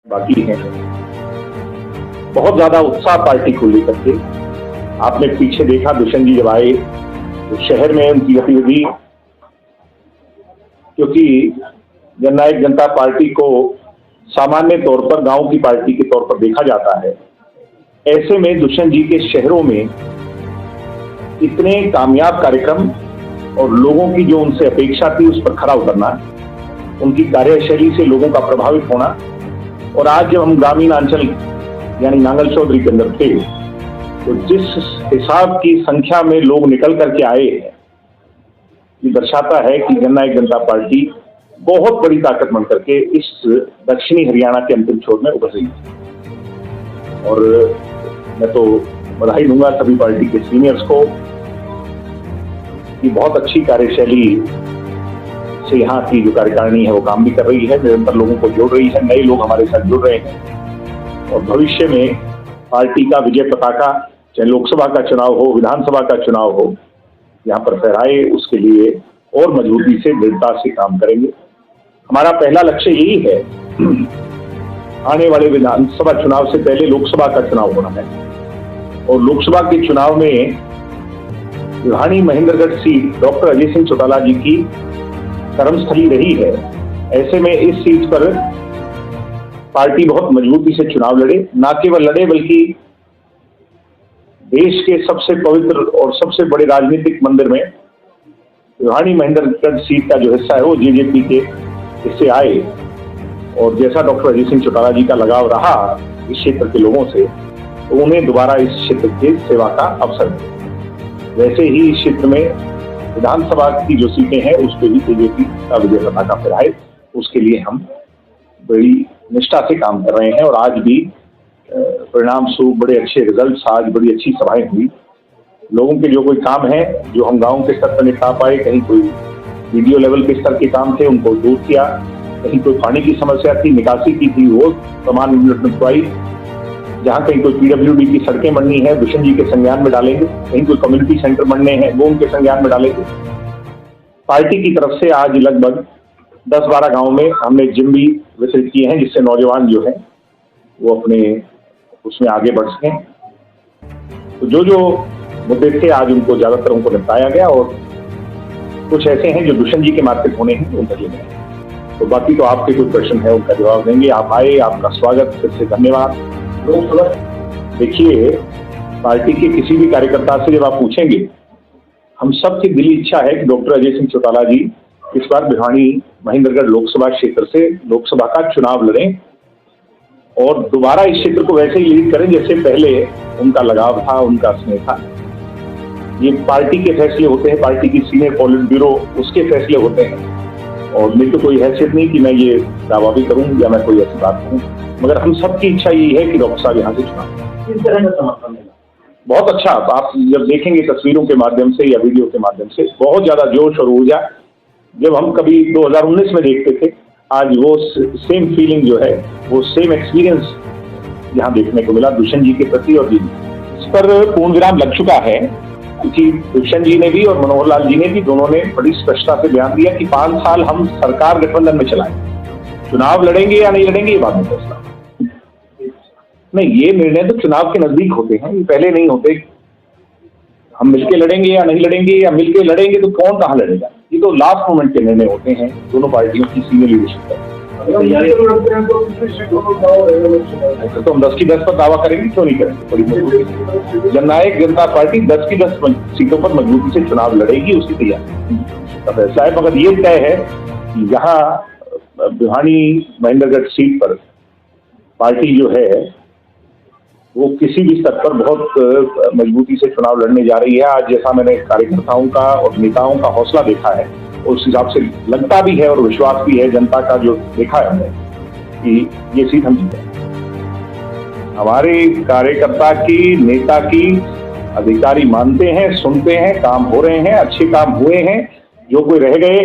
बाकी हैं। बहुत ज्यादा उत्साह पार्टी को लेकर के आपने पीछे देखा, दुष्यंत जी जब आए तो शहर में उनकी गतिविधि, क्योंकि जननायक जनता पार्टी को सामान्य तौर पर गांव की पार्टी के तौर पर देखा जाता है, ऐसे में दुष्यंत जी के शहरों में इतने कामयाब कार्यक्रम और लोगों की जो उनसे अपेक्षा थी उस पर खरा उतरना, उनकी कार्यशैली से लोगों का प्रभावित होना। और आज जब हम ग्रामीण अंचल यानी नांगल चौधरी के अंदर थे तो जिस हिसाब की संख्या में लोग निकल करके आए हैं, ये दर्शाता है कि जननायक जनता पार्टी बहुत बड़ी ताकत बन करके इस दक्षिणी हरियाणा के अंतिम छोर में उभर रही है। और मैं तो बधाई दूंगा सभी पार्टी के सीनियर्स को कि बहुत अच्छी कार्यशैली से यहाँ की जो कार्यकारिणी है वो काम भी कर रही है, निरंतर लोगों को जोड़ रही है, नए लोग हमारे साथ जुड़ रहे हैं। और भविष्य में पार्टी का विजय पताका, चाहे लोकसभा का चुनाव हो, विधानसभा का चुनाव हो, यहाँ पर फहराए, उसके लिए और मजबूती से दृढ़ता से काम करेंगे। हमारा पहला लक्ष्य यही है, आने वाले विधानसभा चुनाव से पहले लोकसभा का चुनाव होना है और लोकसभा के चुनाव में भिवानी महेंद्रगढ़ सीट डॉक्टर अजय सिंह चौटाला जी की कर्मस्थली रही है। ऐसे में इस सीट पर पार्टी बहुत मजबूती से चुनाव लड़े, ना केवल लड़े बल्कि देश के सबसे पवित्र और सबसे बड़े राजनीतिक मंदिर में भिवानी महेंद्रगढ़ सीट का जो हिस्सा है वो जेजेपी के हिस्से आए। और जैसा डॉक्टर अजय सिंह चौटाला जी का लगाव रहा इस क्षेत्र के लोगों से, तो उन्हें दोबारा इस क्षेत्र की सेवा का अवसर मिला। वैसे ही इस क्षेत्र में विधानसभा की जो सीटें हैं उस पर भी बीजेपी का विजय पताका फहराए, उसके लिए हम बड़ी निष्ठा से काम कर रहे हैं। और आज भी परिणाम स्वरूप बड़े अच्छे रिजल्ट्स, आज बड़ी अच्छी सभाएं हुई। लोगों के जो कोई काम है जो हम गांव के स्तर पर निपटा पाए, कहीं कोई वीडियो लेवल के स्तर के काम थे उनको दूर किया, कहीं कोई पानी की समस्या थी, निकासी की थी, वो तमाम यूनिट निपटवाई। जहाँ कहीं कोई पीडब्ल्यूडी की सड़कें बननी है दुष्यंत जी के संज्ञान में डालेंगे, कहीं कोई कम्युनिटी सेंटर बनने हैं वो उनके संज्ञान में डालेंगे। पार्टी की तरफ से आज लगभग 10-12 गाँव में हमने जिम भी वितरित किए हैं, जिससे नौजवान जो है वो अपने उसमें आगे बढ़ सकें। तो जो मुद्दे थे आज उनको ज्यादातर उनको निपटाया गया और कुछ ऐसे हैं जो दुष्यंत जी के मार्केट होने हैं उनका लिए गए। तो बाकी तो आपके कोई प्रश्न है उनका जवाब देंगे। आप आए, आपका स्वागत, फिर से धन्यवाद। देखिए, पार्टी के किसी भी कार्यकर्ता से जब आप पूछेंगे, हम सबकी दिली इच्छा है कि डॉक्टर अजय सिंह चौटाला जी इस बार भिवानी महेंद्रगढ़ लोकसभा क्षेत्र से लोकसभा का चुनाव लड़ें और दोबारा इस क्षेत्र को वैसे ही लीड करें जैसे पहले उनका लगाव था, उनका स्नेह था। ये पार्टी के फैसले होते हैं, पार्टी की सीनियर पॉलिट ब्यूरो उसके फैसले होते हैं और मेरी तो कोई हैसियत नहीं कि मैं ये दावा भी करूं या मैं कोई ऐसी बात कहूं, मगर हम सबकी इच्छा यही है कि डॉक्टर साहब यहाँ से चुनाव। इस तरह का समर्थन मिला बहुत अच्छा। आप जब देखेंगे तस्वीरों के माध्यम से या वीडियो के माध्यम से, बहुत ज्यादा जोश और ऊर्जा जब हम कभी 2019 में देखते थे, आज वो सेम फीलिंग जो है, वो सेम एक्सपीरियंस यहाँ देखने को मिला दुष्यंत जी के प्रति। और जी इस पर पूर्ण विराम लग चुका है, क्योंकि दुष्यंत जी ने भी और मनोहर लाल जी ने भी, दोनों ने बड़ी स्पष्टता से बयान दिया कि 5 साल हम सरकार गठबंधन में चलाएं, चुनाव लड़ेंगे या नहीं लड़ेंगे ये बाद में फैसला नहीं। ये निर्णय तो चुनाव के नजदीक होते हैं, ये पहले नहीं होते। हम मिलके लड़ेंगे या नहीं लड़ेंगे, या मिलके लड़ेंगे तो कौन कहाँ लड़ेगा, ये तो लास्ट मोमेंट के निर्णय होते हैं दोनों पार्टियों की सीनियर लीडरशिप पर। तो हम 10 की 10 पर दावा करेंगे, क्यों नहीं करेंगे। बड़ी मजबूती जननायक जनता पार्टी 10 की 10 सीटों पर मजबूती से चुनाव लड़ेगी, उसकी तैयारी फैसला है। मगर ये तय है कि यहाँ भिवानी महेंद्रगढ़ सीट पर पार्टी जो है वो किसी भी स्तर पर बहुत मजबूती से चुनाव लड़ने जा रही है। आज जैसा मैंने कार्यकर्ताओं का और नेताओं का हौसला देखा है, उस हिसाब से लगता भी है और विश्वास भी है जनता का जो देखा है हमने कि ये सीट हम जीते। हमारे कार्यकर्ता की, नेता की अधिकारी मानते हैं, सुनते हैं, काम हो रहे हैं, अच्छे काम हुए हैं। जो कोई रह गए,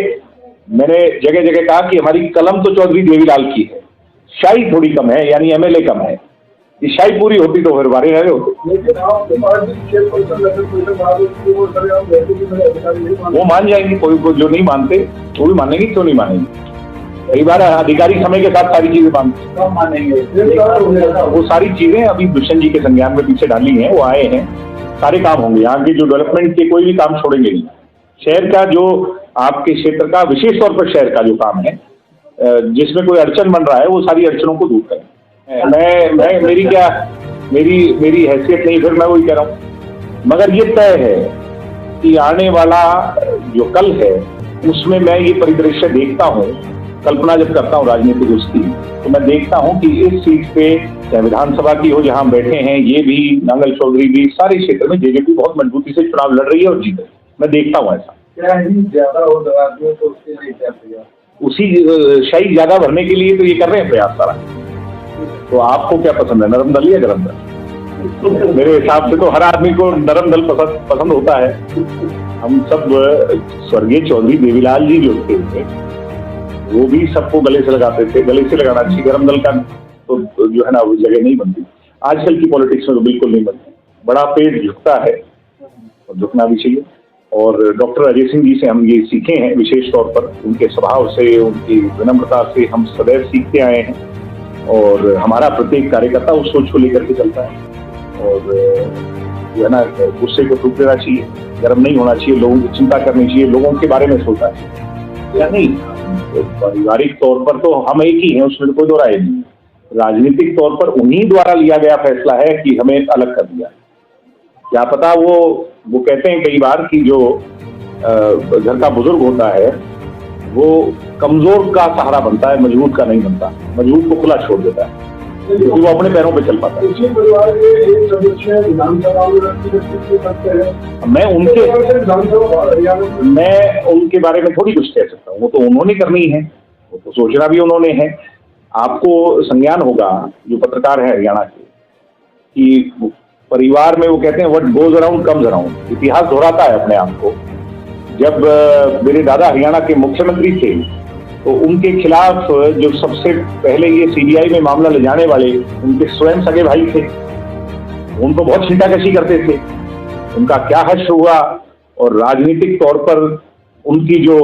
मैंने जगह जगह कहा कि हमारी कलम तो चौधरी देवीलाल की है, शाही थोड़ी कम है, यानी एमएलए कम है। ये शाही पूरी होती तो फिर बारे रहे होते। वो मान जाएंगे, कोई जो नहीं मानते वो भी मानेंगे, क्यों नहीं मानेंगे। कई बार अधिकारी समय के साथ सारी चीजें मानेंगे, वो सारी चीजें अभी दुष्यंत जी के संज्ञान में पीछे डाली हैं, वो आए हैं, सारे काम होंगे। यहाँ के जो डेवलपमेंट के कोई भी काम छोड़ेंगे नहीं। शहर का जो आपके क्षेत्र का विशेष तौर पर शहर का जो काम है, जिसमें कोई अड़चन बन रहा है, वो सारी अड़चनों को दूर करें। मैं मेरी हैसियत नहीं, फिर मैं वही कह रहा हूँ, मगर ये तय है कि आने वाला जो कल है उसमें मैं ये परिदृश्य देखता हूँ। कल्पना जब करता हूँ राजनीतिक उसकी, तो मैं देखता हूँ कि इस सीट पे चाहे विधानसभा की हो जहां हम बैठे हैं, ये भी नांगल चौधरी भी, सारे क्षेत्र में जेजेपी बहुत मजबूती से चुनाव लड़ रही है और जीत रही है। मैं देखता हूँ ऐसा। क्या ज्यादा हो तो उसके लिए क्या प्रयास? उसी शाही ज्यादा भरने के लिए तो ये कर रहे हैं प्रयास सारा। तो आपको क्या पसंद है, नरम दल या गरम दल? मेरे हिसाब से तो हर आदमी को नरम दल पसंद होता है। हम सब स्वर्गीय चौधरी देवीलाल जी जो थे, वो भी सबको गले से लगाते थे, गले से लगाना चाहिए। गरम दल का तो जो है ना वो जगह नहीं बनती आजकल की पॉलिटिक्स में, तो बिल्कुल नहीं बनती। बड़ा पेड़ झुकता है और झुकना भी चाहिए। और डॉक्टर अजय सिंह जी से हम ये सीखे हैं, विशेष तौर पर उनके स्वभाव से, उनकी विनम्रता से हम सदैव सीखते आए हैं। और हमारा प्रत्येक कार्यकर्ता उस सोच को लेकर के चलता है। और जो है ना, गुस्से को टूट देना चाहिए, गर्म नहीं होना चाहिए, लोगों की चिंता करनी चाहिए, लोगों के बारे में सोचना चाहिए या नहीं। पारिवारिक तौर पर तो हम एक ही हैं, उसमें तो कोई दो राय नहीं। राजनीतिक तौर पर उन्हीं द्वारा लिया गया फैसला है कि हमें अलग कर दिया। क्या पता वो कहते हैं कई बार कि जो घर का बुजुर्ग होता है वो कमजोर का सहारा बनता है, मजबूत का नहीं बनता। मजबूत को खुला छोड़ देता है क्योंकि वो अपने पैरों पे चल पाता है। उसी परिवार के एक सदस्य विधानसभा में सकते हैं। मैं उनके बारे में थोड़ी कुछ कह सकता हूँ, वो तो उन्होंने करनी है, वो तो सोचना भी उन्होंने है। आपको संज्ञान होगा जो पत्रकार है हरियाणा के, कि परिवार में वो कहते हैं what goes around comes around. इतिहास दोहराता है अपने आप को। जब मेरे दादा हरियाणा के मुख्यमंत्री थे तो उनके खिलाफ जो सबसे पहले ये सीबीआई में मामला ले जाने वाले उनके स्वयं सगे भाई थे। उनको बहुत छींटाकशी करते थे। उनका क्या हश्र हुआ और राजनीतिक तौर पर उनकी जो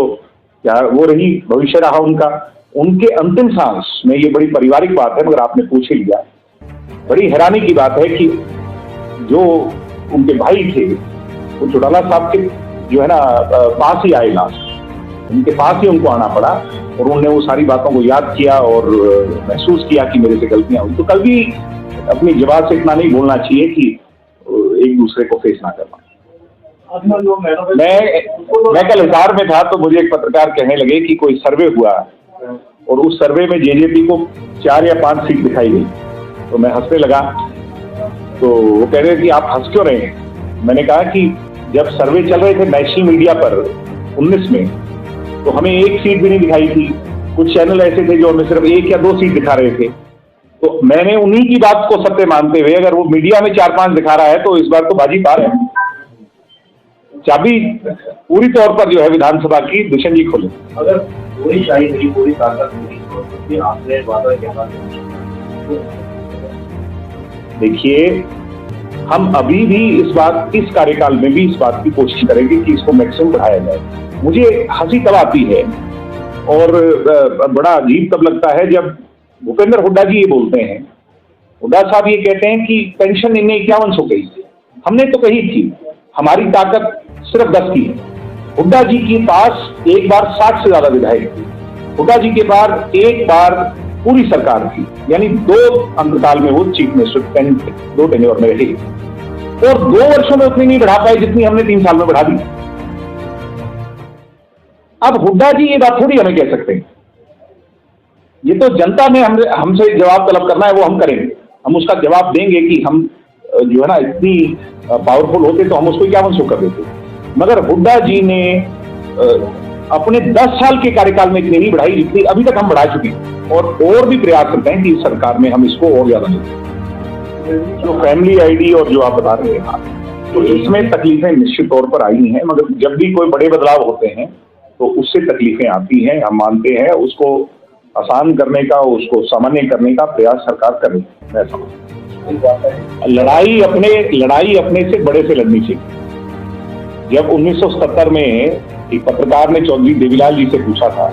क्या वो रही, भविष्य रहा उनका, उनके अंतिम सांस में, ये बड़ी पारिवारिक बात है मगर आपने पूछ ही लिया। बड़ी हैरानी की बात है कि जो उनके भाई थे वो चौटाला साहब के जो है ना पास ही आए, लास्ट उनके पास ही उनको आना पड़ा और उन्होंने वो सारी बातों को याद किया और महसूस किया कि मेरे से गलतियां हुई। तो कल भी अपनी जवाब से इतना नहीं बोलना चाहिए कि एक दूसरे को फेस ना करना। मैं कल हिसार में था तो मुझे एक पत्रकार कहने लगे कि कोई सर्वे हुआ और उस सर्वे में जेजेपी को 4 या 5 सीट दिखाई गई। तो मैं हंसने लगा। तो वो कह रहे कि आप हंस क्यों रहे हैं? मैंने कहा कि जब सर्वे चल रहे थे नेशनल मीडिया पर 19 में, तो हमें 1 सीट भी नहीं दिखाई थी। कुछ चैनल ऐसे थे जो हमें सिर्फ 1 या 2 सीट दिखा रहे थे। तो मैंने उन्हीं की बात को सत्य मानते हुए, अगर वो मीडिया में 4-5 दिखा रहा है तो इस बार तो बाजी पार है। चाबी पूरी तौर पर जो है विधानसभा की दुष्यंत जी खोले। अगर पूरी शाही नहीं, पूरी ताकत नहीं, आपने वादा क्या? देखिए, हम अभी भी इस कार्यकाल में भी इस बात की कोशिश करेंगे कि इसको मैक्सिमम बढ़ाया जाए। मुझे हंसी तब आती है और बड़ा अजीब तब लगता है जब भूपेंद्र हुड्डा जी ये बोलते हैं। हुड्डा साहब ये कहते हैं कि पेंशन इन्हें 5100 कही थी, हमने तो कही थी हमारी ताकत सिर्फ 10 की है। हुड्डा जी के पास एक बार 60 से ज्यादा विधायक थे। हुड्डा जी के पास एक बार पूरी सरकार थी, यानी 2 अंतकाल में वो चीफ मिनिस्टर 2 टेन्योर में रहे और 2 वर्षों में उतनी नहीं बढ़ा पाए जितनी हमने 3 साल में बढ़ा दी। अब हुड्डा जी ये बात थोड़ी हमें कह सकते हैं। ये तो जनता ने हमसे जवाब तलब करना है, वो हम करेंगे। हम उसका जवाब देंगे कि हम जो है ना इतनी पावरफुल होते तो हम उसको 5100 कर देते। मगर हुड्डा जी ने अपने 10 साल के कार्यकाल में इतनी नहीं बढ़ाई जितनी अभी तक हम बढ़ा चुके हैं और भी प्रयास करते हैं कि इस सरकार में हम इसको और ज्यादा नहीं। जो फैमिली आईडी और जो आप बता रहे हैं, तो इसमें तकलीफें निश्चित तौर पर आई हैं, मगर जब भी कोई बड़े बदलाव होते हैं तो उससे तकलीफें आती हैं, हम मानते हैं। उसको आसान करने का, उसको सामान्य करने का प्रयास सरकार करे। मैं समझता लड़ाई अपने से बड़े से लड़नी चाहिए। जब 1977 में एक पत्रकार ने चौधरी देवीलाल जी से पूछा था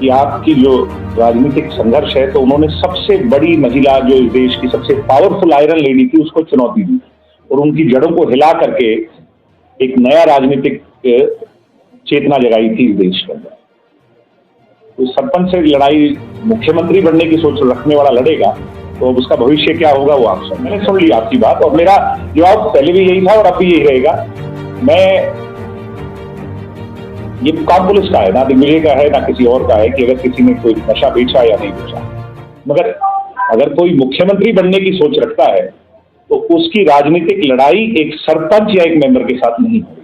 कि आपकी जो राजनीतिक संघर्ष है, तो उन्होंने सबसे बड़ी महिला जो इस देश की सबसे पावरफुल आयरन लेडी थी उसको चुनौती दी और उनकी जड़ों को हिला करके एक नया राजनीतिक चेतना जगाई थी इस देश के अंदर। तो सरपंच से लड़ाई मुख्यमंत्री बनने की सोच रखने वाला लड़ेगा, तो अब उसका भविष्य क्या होगा वो आप सब। मैंने सुन ली आपकी बात और मेरा जवाब पहले भी यही था और अब भी यही रहेगा। ये काम पुलिस का है, ना दिग्विजय का है ना किसी और का है कि अगर किसी ने कोई नशा बेचा या नहीं बेचा। मगर अगर कोई मुख्यमंत्री बनने की सोच रखता है तो उसकी राजनीतिक लड़ाई एक सरपंच या एक मेंबर के साथ नहीं है।